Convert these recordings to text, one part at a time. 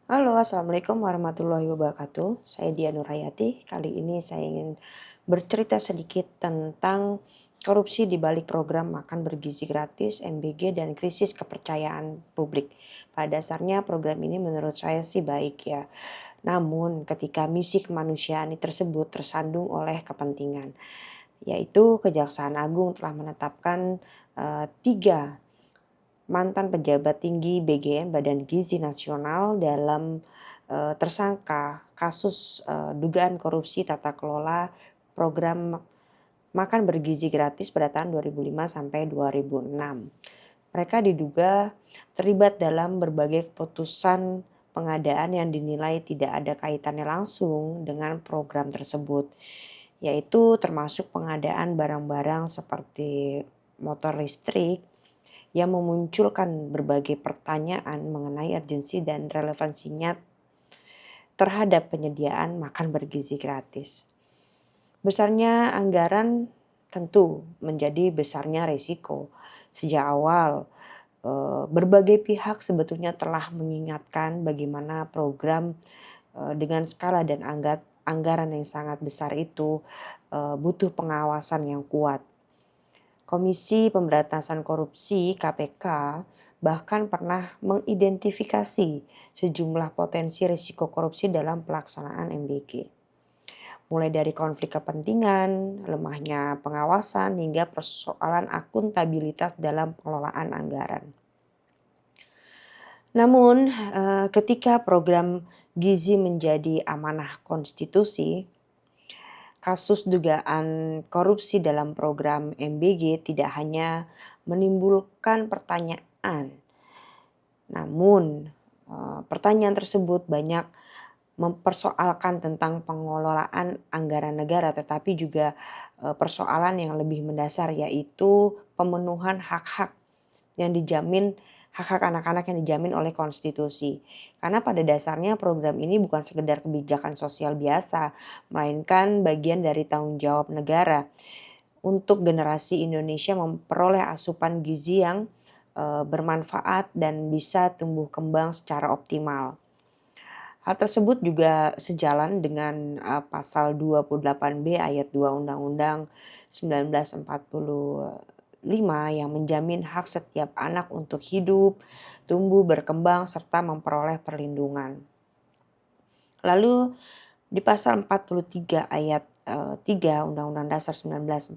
Halo, Assalamualaikum warahmatullahi wabarakatuh. Saya Dian Nurhayati. Kali ini saya ingin bercerita sedikit tentang korupsi di balik program makan bergizi gratis, MBG, dan krisis kepercayaan publik. Pada dasarnya program ini menurut saya sih baik ya. Namun ketika misi kemanusiaan tersebut tersandung oleh kepentingan, yaitu Kejaksaan Agung telah menetapkan tiga mantan pejabat tinggi BGN Badan Gizi Nasional dalam tersangka kasus dugaan korupsi tata kelola program makan bergizi gratis pada tahun 2005 sampai 2006. Mereka diduga terlibat dalam berbagai keputusan pengadaan yang dinilai tidak ada kaitannya langsung dengan program tersebut, yaitu termasuk pengadaan barang-barang seperti motor listrik yang memunculkan berbagai pertanyaan mengenai urgensi dan relevansinya terhadap penyediaan makan bergizi gratis. Besarnya anggaran tentu menjadi besarnya resiko. Sejak awal, berbagai pihak sebetulnya telah mengingatkan bagaimana program dengan skala dan anggaran yang sangat besar itu butuh pengawasan yang kuat. Komisi Pemberantasan Korupsi (KPK) bahkan pernah mengidentifikasi sejumlah potensi risiko korupsi dalam pelaksanaan MBG. Mulai dari konflik kepentingan, lemahnya pengawasan, hingga persoalan akuntabilitas dalam pengelolaan anggaran. Namun, ketika program gizi menjadi amanah konstitusi, kasus dugaan korupsi dalam program MBG tidak hanya menimbulkan pertanyaan, namun pertanyaan tersebut banyak mempersoalkan tentang pengelolaan anggaran negara, tetapi juga persoalan yang lebih mendasar, yaitu pemenuhan hak-hak yang dijamin hak-hak anak-anak yang dijamin oleh konstitusi. Karena pada dasarnya program ini bukan sekedar kebijakan sosial biasa, melainkan bagian dari tanggung jawab negara untuk generasi Indonesia memperoleh asupan gizi yang bermanfaat dan bisa tumbuh kembang secara optimal. Hal tersebut juga sejalan dengan pasal 28B ayat 2 Undang-Undang 1945 yang menjamin hak setiap anak untuk hidup, tumbuh, berkembang, serta memperoleh perlindungan. Lalu di pasal 43 ayat 3 Undang-Undang Dasar 1945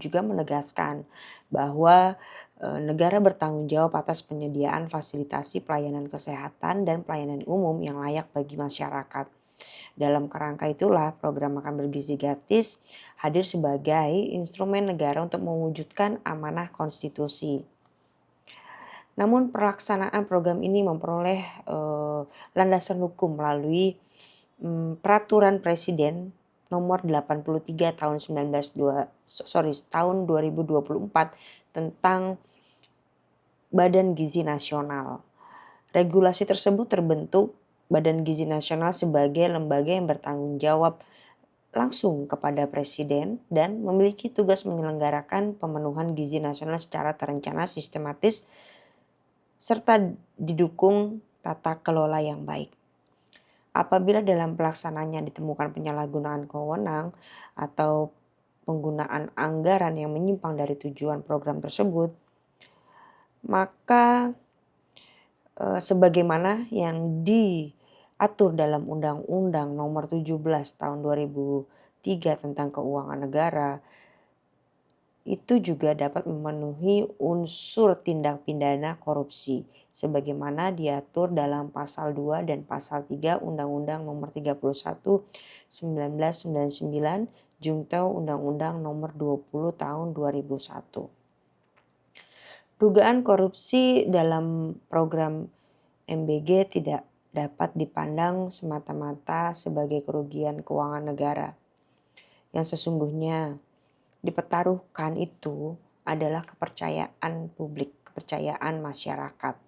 juga menegaskan bahwa negara bertanggung jawab atas penyediaan fasilitasi pelayanan kesehatan dan pelayanan umum yang layak bagi masyarakat. Dalam kerangka itulah program makan bergizi gratis hadir sebagai instrumen negara untuk mewujudkan amanah konstitusi. Namun pelaksanaan program ini memperoleh landasan hukum melalui Peraturan Presiden Nomor 83 tahun 2024 tentang Badan Gizi Nasional. Regulasi tersebut terbentuk Badan Gizi Nasional sebagai lembaga yang bertanggung jawab langsung kepada Presiden dan memiliki tugas menyelenggarakan pemenuhan gizi nasional secara terencana, sistematis, serta didukung tata kelola yang baik. Apabila dalam pelaksanaannya ditemukan penyalahgunaan wewenang atau penggunaan anggaran yang menyimpang dari tujuan program tersebut, maka sebagaimana yang diatur dalam Undang-Undang Nomor 17 Tahun 2003 tentang Keuangan Negara, itu juga dapat memenuhi unsur tindak pidana korupsi sebagaimana diatur dalam pasal 2 dan pasal 3 Undang-Undang Nomor 31 1999 junto Undang-Undang Nomor 20 Tahun 2001. Dugaan korupsi dalam program MBG tidak dapat dipandang semata-mata sebagai kerugian keuangan negara. Yang sesungguhnya dipertaruhkan itu adalah kepercayaan publik, kepercayaan masyarakat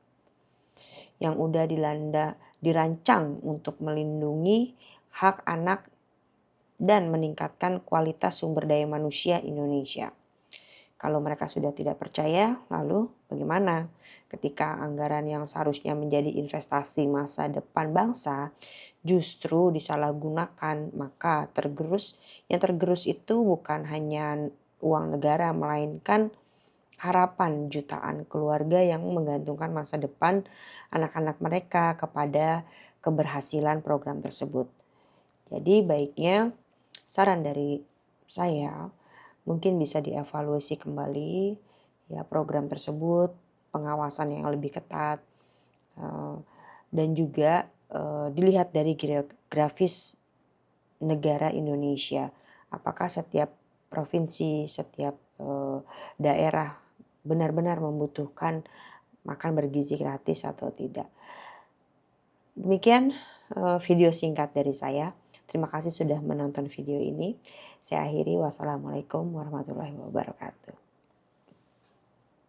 yang udah dirancang untuk melindungi hak anak dan meningkatkan kualitas sumber daya manusia Indonesia. Kalau mereka sudah tidak percaya, lalu bagaimana? Ketika anggaran yang seharusnya menjadi investasi masa depan bangsa justru disalahgunakan, maka yang tergerus itu bukan hanya uang negara, melainkan harapan jutaan keluarga yang menggantungkan masa depan anak-anak mereka kepada keberhasilan program tersebut. Jadi baiknya saran dari saya mungkin bisa dievaluasi kembali ya program tersebut, pengawasan yang lebih ketat, eh, dan juga dilihat dari geografis negara Indonesia. Apakah setiap provinsi, setiap daerah benar-benar membutuhkan makan bergizi gratis atau tidak. Demikian video singkat dari saya. Terima kasih sudah menonton video ini. Saya akhiri, wassalamualaikum warahmatullahi wabarakatuh.